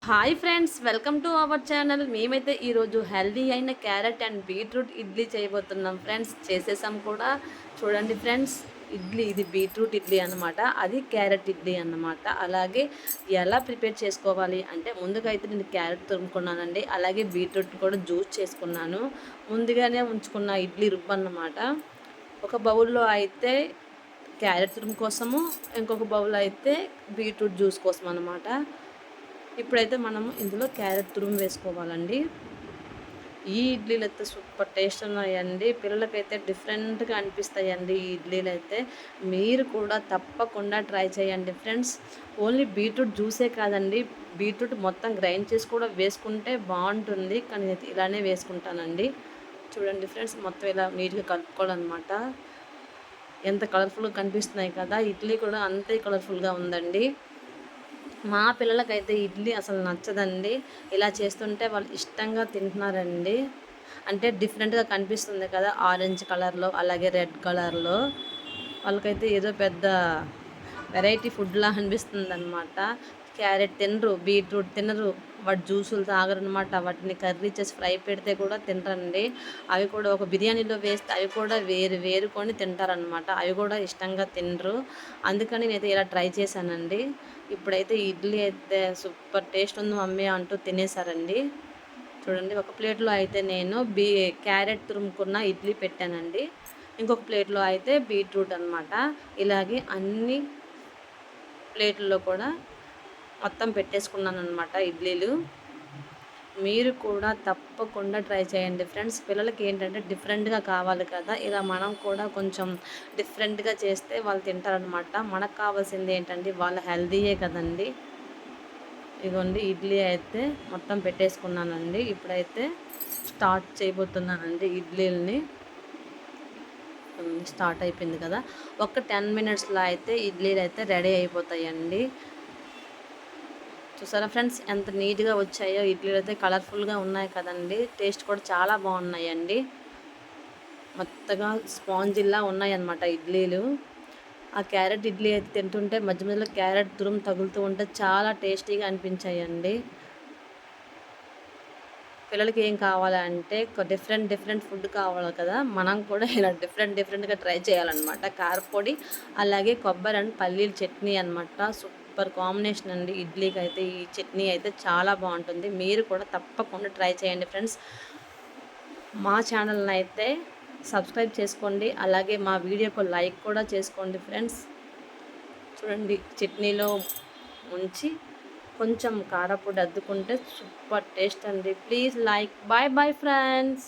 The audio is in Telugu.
Hi friends, welcome to our channel. మేమైతే ఈరోజు హెల్దీ అయిన క్యారెట్ అండ్ బీట్రూట్ ఇడ్లీ చేయబోతున్నాం ఫ్రెండ్స్. చేసేసాం కూడా. చూడండి ఫ్రెండ్స్, ఇడ్లీ ఇది బీట్రూట్ ఇడ్లీ అన్నమాట, అది క్యారెట్ ఇడ్లీ అన్నమాట. అలాగే ఎలా ప్రిపేర్ చేసుకోవాలి అంటే, ముందుగా అయితే నేను క్యారెట్ తురుముకున్నానండి. అలాగే బీట్రూట్ కూడా జ్యూస్ చేసుకున్నాను. ముందుగానే ఉంచుకున్న ఇడ్లీ రుబ్బు అన్నమాట. ఒక బౌల్లో అయితే క్యారెట్ తురుము కోసము, ఇంకొక బౌల్ అయితే బీట్రూట్ జ్యూస్ కోసం అన్నమాట. ఇప్పుడైతే మనము ఇందులో క్యారెట్ తురుము వేసుకోవాలండి. ఈ ఇడ్లీలు అయితే సూపర్ టేస్ట్ ఉన్నాయండి. పిల్లలకైతే డిఫరెంట్గా అనిపిస్తాయండి ఈ ఇడ్లీలు అయితే. మీరు కూడా తప్పకుండా ట్రై చేయండి ఫ్రెండ్స్. ఓన్లీ బీట్రూట్ జ్యూసే కాదండి, బీట్రూట్ మొత్తం గ్రైండ్ చేసి కూడా వేసుకుంటే బాగుంటుంది. కానీ నేను ఇలానే వేసుకుంటానండి. చూడండి ఫ్రెండ్స్, మొత్తం ఇలా నీట్గా కలుపుకోవాలన్నమాట. ఎంత కలర్ఫుల్గా కనిపిస్తున్నాయి కదా, ఇడ్లీ కూడా అంతే కలర్ఫుల్గా ఉందండి. మా పిల్లలకైతే ఇడ్లీ అసలు నచ్చదండి. ఇలా చేస్తుంటే వాళ్ళు ఇష్టంగా తింటున్నారండి. అంటే డిఫరెంట్గా కనిపిస్తుంది కదా, ఆరెంజ్ కలర్లో అలాగే రెడ్ కలర్లో. వాళ్ళకైతే ఏదో పెద్ద వెరైటీ ఫుడ్లా అనిపిస్తుంది అనమాట. క్యారెట్ తినరు, బీట్రూట్ తినరు, వాటి జ్యూసులు తాగరనమాట. వాటిని కర్రీ చేసి ఫ్రై పెడితే కూడా తినరండి. అవి కూడా ఒక బిర్యానీలో వేస్తే అవి కూడా వేరుకొని తింటారనమాట. అవి కూడా ఇష్టంగా తినరు. అందుకని నేనైతే ఇలా ట్రై చేశానండి. ఇప్పుడైతే ఇడ్లీ అయితే సూపర్ టేస్ట్ ఉంది మమ్మీ అంటూ తినేసారండి. చూడండి, ఒక ప్లేట్లో అయితే నేను క్యారెట్ తురుముకున్న ఇడ్లీ పెట్టానండి. ఇంకొక ప్లేట్లో అయితే బీట్రూట్ అనమాట. ఇలాగే అన్ని ప్లేట్లలో కూడా మొత్తం పెట్టేసుకున్నాను అనమాట ఇడ్లీలు. మీరు కూడా తప్పకుండా ట్రై చేయండి ఫ్రెండ్స్. పిల్లలకి ఏంటంటే డిఫరెంట్గా కావాలి కదా, ఇలా మనం కూడా కొంచెం డిఫరెంట్గా చేస్తే వాళ్ళు తింటారనమాట. మనకు కావాల్సింది ఏంటంటే వాళ్ళ హెల్దీయే కదండి. ఇదిగోండి, ఇడ్లీ అయితే మొత్తం పెట్టేసుకున్నానండి. ఇప్పుడైతే స్టార్ట్ చేయబోతున్నానండి ఇడ్లీలని. స్టార్ట్ అయిపోయింది కదా, ఒక 10 మినిట్స్లో అయితే ఇడ్లీలు అయితే రెడీ అయిపోతాయండి. చూసారా ఫ్రెండ్స్, ఎంత నీట్గా వచ్చాయో ఇడ్లీలు అయితే. కలర్ఫుల్గా ఉన్నాయి కదండి, టేస్ట్ కూడా చాలా బాగున్నాయండి. మొత్తగా స్పాంజిల్లా ఉన్నాయన్నమాట ఇడ్లీలు. ఆ క్యారెట్ ఇడ్లీ అయితే తింటుంటే మధ్య మధ్యలో క్యారెట్ తురుము తగులుతూ ఉంటే చాలా టేస్టీగా అనిపించాయండి. పిల్లలకి ఏం కావాలంటే డిఫరెంట్ ఫుడ్ కావాలి కదా, మనం కూడా ఇలా డిఫరెంట్గా ట్రై చేయాలన్నమాట. కారపొడి అలాగే కొబ్బరి అండ్ పల్లీల చట్నీ అనమాట. సూపర్ కాంబినేషన్ అండి ఇడ్లీకి అయితే. ఈ చట్నీ అయితే చాలా బాగుంటుంది. మీరు కూడా తప్పకుండా ట్రై చేయండి ఫ్రెండ్స్. మా ఛానల్ని అయితే సబ్స్క్రైబ్ చేసుకోండి. అలాగే మా వీడియోకు లైక్ కూడా చేసుకోండి ఫ్రెండ్స్. చూడండి, చట్నీలో ఉంచి కొంచెం కారపొడి అద్దుకుంటే సూపర్ టేస్ట్ అండి. Please like. Bye bye friends.